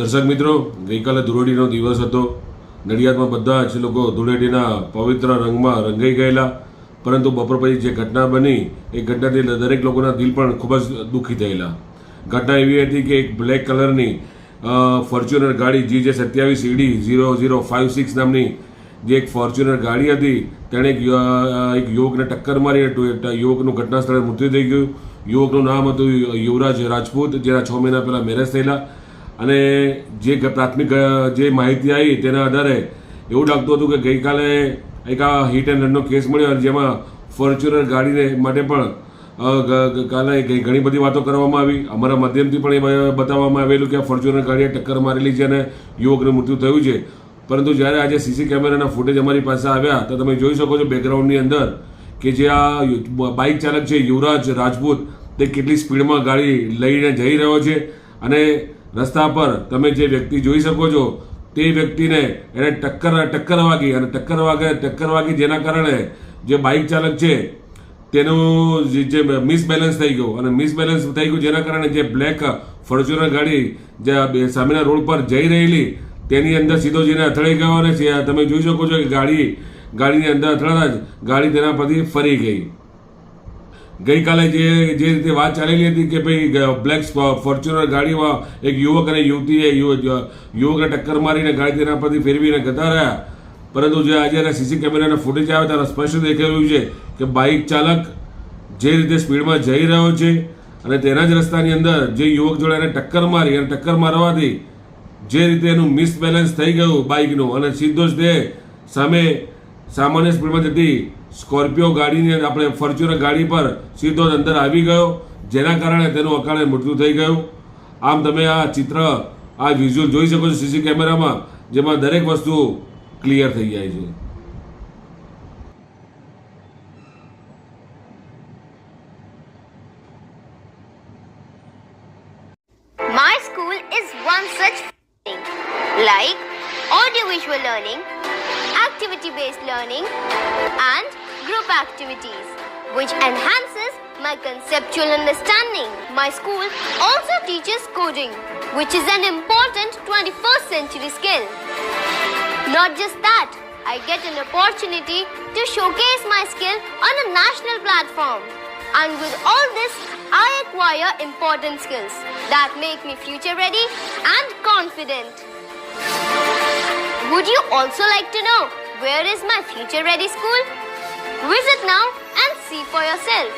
દર્શક મિત્રો, ગઈકાલે ધૂળેટીનો દિવસ હતો. નડિયાદમાં બધા જ લોકો ધૂળેટીના પવિત્ર રંગમાં રંગાઈ ગયેલા. પરંતુ બપોર પછી જે ઘટના બની એ ઘટનાથી દરેક લોકોના દિલ પણ ખૂબ જ દુઃખી થયેલા. ઘટના એવી હતી કે એક બ્લેક કલરની ફોર્ચ્યુનર ગાડી GJ27ED0056 નામની જે એક ફોર્ચ્યુનર ગાડી હતી તેણે એક યુવકને ટક્કર મારી. યુવકનું ઘટના સ્થળે મૃત્યુ થઈ ગયું. યુવકનું નામ હતું યુવરાજ રાજપૂત, જેના 6 મહિના પહેલાં મેરેજ થયેલા. અને જે પ્રાથમિક જે માહિતી આવી તેના આધારે એવું લાગતું હતું કે ગઈકાલે એક આ હિટ એન્ડ રનનો કેસ મળ્યો, જેમાં ફોર્ચ્યુનર ગાડીને માટે પણ કાલે ઘણી બધી વાતો કરવામાં આવી. અમારા માધ્યમથી પણ એ બતાવવામાં આવેલું કે આ ફોર્ચ્યુનર ગાડીએ ટક્કર મારેલી છે અને યુવકનું મૃત્યુ થયું છે. પરંતુ જ્યારે આજે સીસી કેમેરાના ફૂટેજ અમારી પાસે આવ્યા તો તમે જોઈ શકો છો બેકગ્રાઉન્ડની અંદર કે જે આ બાઇક ચાલક છે યુવરાજ રાજપૂત, તે કેટલી સ્પીડમાં ગાડી લઈને જઈ રહ્યો છે. અને રસ્તા પર તમે જે વ્યક્તિ જોઈ શકો છો તે વ્યક્તિને એને ટક્કર વાગી, જેના કારણે જે બાઇક ચાલક છે તેનું જે મિસબેલેન્સ થઈ ગયું. અને મિસબેલેન્સ થઈ ગયું જેના કારણે જે બ્લેક ફોર્ચ્યુનર ગાડી જે સામેના રોડ પર જઈ રહેલી તેની અંદર સીધો જઈને અથડાઈ ગયો. અને તમે જોઈ શકો છો કે ગાડીની અંદર અથડાતા જ ગાડી તેના પરથી ફરી ગઈ. ગઈકાલે જે રીતે વાત ચાલેલી હતી કે ભાઈ બ્લેક ફોર્ચ્યુનર ગાડીમાં એક યુવક અને યુવતીએ યુવકને ટક્કર મારીને ગાડી તેના પરથી ફેરવીને જતા રહ્યા. પરંતુ જે આજે સીસી કેમેરાના ફૂટેજ આવ્યા ત્યારે સ્પષ્ટ દેખાયું છે કે બાઇક ચાલક જે રીતે સ્પીડમાં જઈ રહ્યો છે અને તેના જ રસ્તાની અંદર જે યુવક જોડે એને ટક્કર મારી અને ટક્કર મારવાથી જે રીતે એનું મિસબેલેન્સ થઈ ગયું બાઇકનું અને સીધો જ તે સામાન્ય સ્પીડમાં જતી સ્કોર્પિયો ગાડીની આપણે ફોર્ચ્યુનર ગાડી પર સીધો જ અંદર આવી ગયો, જેના કારણે તેનું અકાળે મૃત્યુ થઈ ગયું. આમ તમે આ ચિત્ર, આ વિઝ્યુઅલ જોઈ શકો છો સીસી કેમેરામાં, જેમાં દરેક વસ્તુ ક્લિયર થઈ જાય છે. My school is one such thing, like audiovisual learning, activity-based learning, and group activities, which enhances my conceptual understanding. My school also teaches coding, which is an important 21st century skill. Not just that, I get an opportunity to showcase my skill on a national platform. And with all this, I acquire important skills that make me future ready and confident. Would you also like to know where is my future ready school? Visit now and see for yourself.